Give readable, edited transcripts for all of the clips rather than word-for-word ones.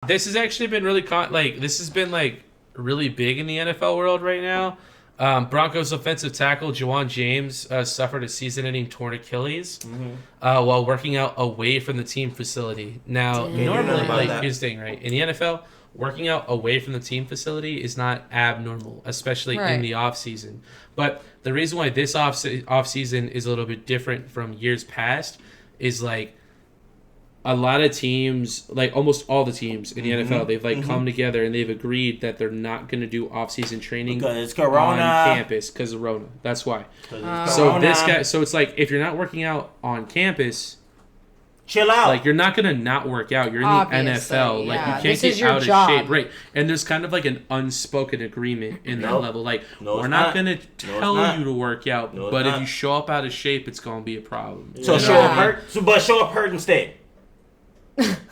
This has actually been really this has been like really big in the NFL world right now. Broncos offensive tackle Juwan James suffered a season-ending torn Achilles while working out away from the team facility. Now, normally, here's the thing, right? In the NFL, working out away from the team facility is not abnormal, especially in the off season. But the reason why this off season is a little bit different from years past is like a lot of teams, like almost all the teams in the NFL, they've come together and they've agreed that they're not going to do off-season training because it's Corona on campus because of Corona. That's why. So it's like if you're not working out on campus, chill out. Like you're not going to not work out. You're in the NFL. Like you can't get out of shape, right? And there's kind of like an unspoken agreement in that level. Like we're not going to tell you to work out, but if you show up out of shape, it's going to be a problem. So show up hurt. But show up hurt instead.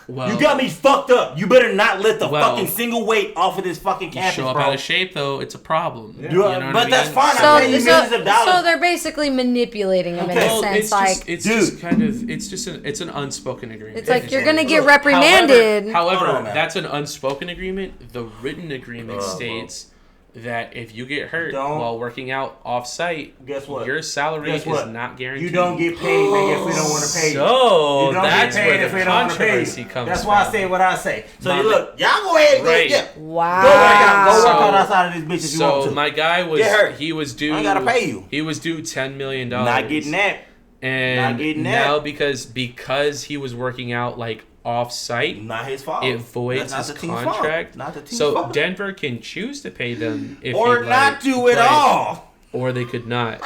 Well, you got me fucked up. You better not lift a fucking single weight off of this fucking campus, show up out of shape, though, it's a problem. Yeah. You know but that's fine. I pay you millions of dollars. So they're basically manipulating him in a sense. It's an unspoken agreement. It's like you're gonna get reprimanded. However, that's an unspoken agreement. The written agreement states that if you get hurt while working out off-site, guess what? Your salary is not guaranteed. You don't get paid, nigga, if we don't want to pay you. So that's where the controversy comes from. That's why I say what I say. So look, y'all go ahead and go. Wow. Go work out outside of this bitch if you want to. So my guy was he was due. I gotta pay you. He was due $10 million. Not getting that. And now because he was working out like off-site, not his fault. It voids his contract. Not the team's fault. fault. Denver can choose to pay them if or not do it all. Or they could not.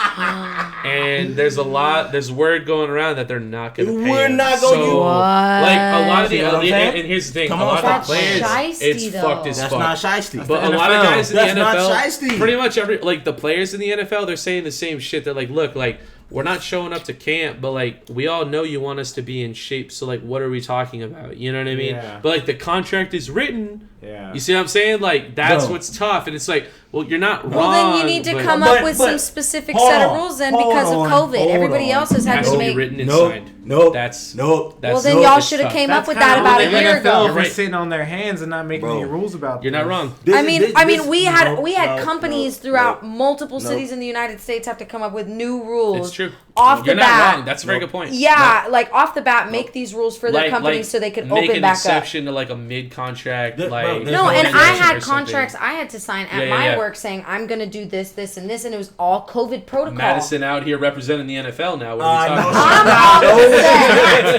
And there's word going around that they're not going to pay We're him. not going to. Like a lot of the and here's the thing, a lot of the players, it's fucked as fuck. That's not shiesty. But a lot of guys in the NFL, pretty much the players in the NFL, they're saying the same shit. They're like, look, like, we're not showing up to camp, but, like, we all know you want us to be in shape, so, like, what are we talking about? You know what I mean? Yeah. But, like, the contract is written. Yeah. You see what I'm saying? Like, that's what's tough. And it's like, well, you're not wrong. Well, then you need to come up with some specific set of rules then because of COVID. Everybody else has had to make... written and signed. Nope. That's well, then y'all should have came up with that about a year ago. We're sitting on their hands and not making any rules about. You're not wrong. I mean, we had companies throughout multiple cities in the United States have to come up with new rules. It's true. Off the bat. You're not wrong. That's a very good point. Yeah, like off the bat, make these rules for their companies so they could open back up. Make an exception to like a mid-contract. No, and I had contracts I had to sign at my work saying I'm going to do this, this, and this, and it was all COVID protocol. Madison out here representing the NFL now. What are we talking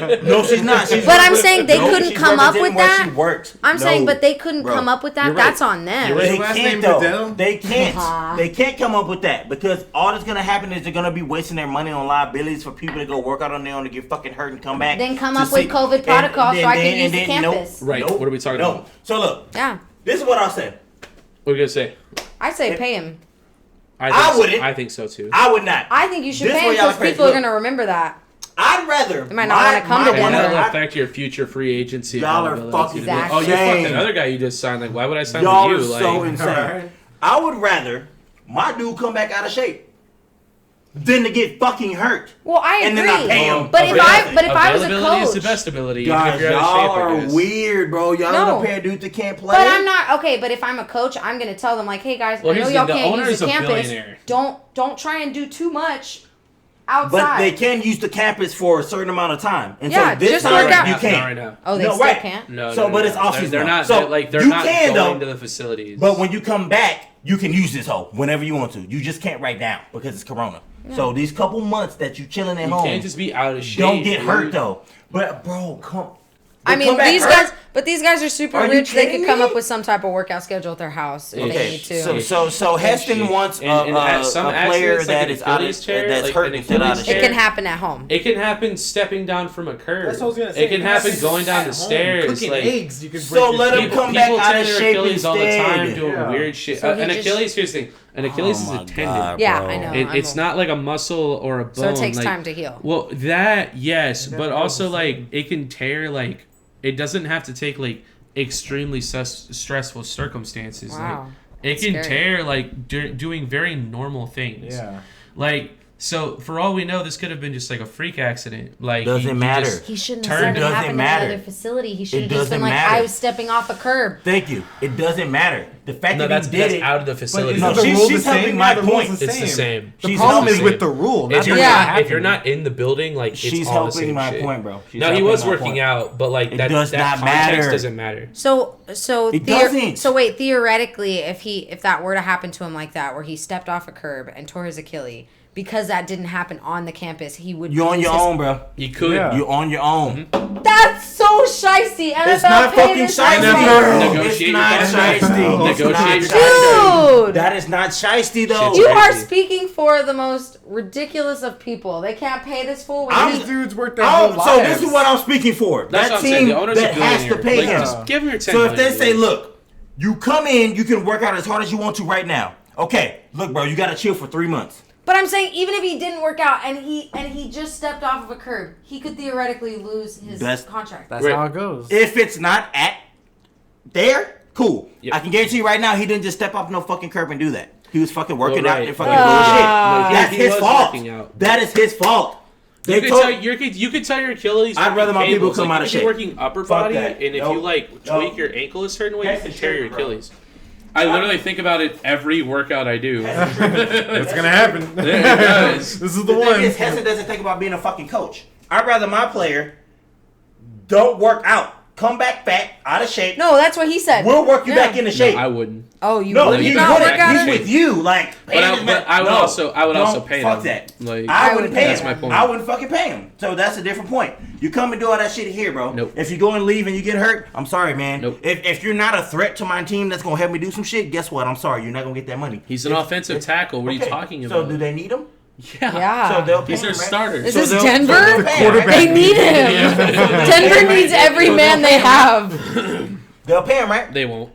about? No, she's not. But I'm saying they couldn't come up with that. She worked. I'm saying, but they couldn't come up with that. That's on them. They can't though. They can't. They can't come up with that because all that's gonna happen is they're gonna be wasting their money on liabilities for people to go work out on their own to get fucking hurt and come back. Then come up with COVID protocols so I can use the campus. Right. What are we talking about? So look. Yeah. This is what I'll say. What are you gonna say? I say pay him. I wouldn't. I think so too. I would not. I think you should pay him because people are gonna remember that. I'd rather. They might not want to come to Denver. That'll affect your future free agency. Y'all are fucking exactly. Oh, you fucked another guy you just signed. Like, why would I sign y'all with you? Y'all are so insane. I would rather my dude come back out of shape than to get fucking hurt. Well, I agree. And then I pay him. But if I was a coach, availability is the best ability. Guys, y'all are weird, bro. Y'all don't pay a dude that can't play. But I'm not okay. But if I'm a coach, I'm gonna tell them like, hey guys, I know y'all can't use the campus. Don't try and do too much outside. But they can use the campus for a certain amount of time. And yeah, so this just time work you can't. Right oh, they still can't? No. So, but it's off season. They're not. So they're not going to the facilities. But when you come back, you can use this hole whenever you want to. You just can't right now because it's Corona. Yeah. So these couple months that you chilling at home, you can't just be out of shape. Don't get hurt though. But bro, come. I mean, these guys are super rich. They could come up with some type of workout schedule at their house if they need to. So Heston wants a player that is out of that's hurt and out of shape. It can happen at home. It can happen stepping down from a curb. That's what I was gonna say. It can happen going down the stairs. Cooking eggs. You can so let him come back out of shape Achilles all the time doing Yeah. weird shit. So An Achilles, here's the thing. An Achilles is a tendon. God, yeah, I know. It's not like a muscle or a bone. So it takes time to heal. Well, that yes, but also like it can tear. Like it doesn't have to take like extremely stressful circumstances. Wow. Like it can tear like doing very normal things. Yeah. Like So for all we know, this could have been just like a freak accident. Like doesn't matter. He shouldn't have said it happened at another facility. He should have just been like, I was stepping off a curb. Thank you. It doesn't matter. The fact that he did it out of the facility. No, she's helping my point. It's the same. The problem is with the rule. If you're not in the building, like she's all the helping same my shit. point, bro. No, he was working out, but like that context doesn't matter. So it doesn't. So wait, theoretically, if that were to happen to him like that, where he stepped off a curb and tore his Achilles. Because that didn't happen on the campus, he would. You're on your own, bro. You could. Yeah. You're on your own. Mm-hmm. That's so shiesty. It's not fucking shiesty. It's not shiesty. Negotiate, dude. That is not shiesty, though. You are speaking for the most ridiculous of people. They can't pay this fool. These dudes work their whole lives. So this is what I'm speaking for. That's that team that has to pay him. Just give him your 10 So if they say, look, you come in, you can work out as hard as you want to right now. Okay, look, bro, you got to chill for 3 months. But I'm saying, even if he didn't work out and he just stepped off of a curb, he could theoretically lose his contract. That's how it goes. If it's not at there, cool. Yep. I can guarantee you right now, he didn't just step off no fucking curb and do that. He was fucking working out and fucking bullshit. That's his fault. That is his fault. You could tell your Achilles. I'd rather my people come out of shape. You're working upper body, and if you like tweak your ankle a certain way, you can tear your Achilles. I literally think about it every workout I do. It's gonna happen. It does. This is the one. Heston doesn't think about being a fucking coach. I'd rather my player don't work out. Come back fat, out of shape. No, that's what he said. We'll work you back into shape. No, I wouldn't. Oh, you no, wouldn't? He's with you. Like, but I would also pay him. Fuck that. Like, I wouldn't pay him. That's my point. I wouldn't fucking pay him. So that's a different point. You come and do all that shit here, bro. Nope. If you go and leave and you get hurt, I'm sorry, man. Nope. If you're not a threat to my team that's gonna help me do some shit, guess what? I'm sorry, you're not gonna get that money. He's an offensive tackle. What are you talking about? So do they need him? Yeah. So they'll pay He's their starter. Is this Denver? They need him. Denver needs every man they have. They'll pay him, right? They won't.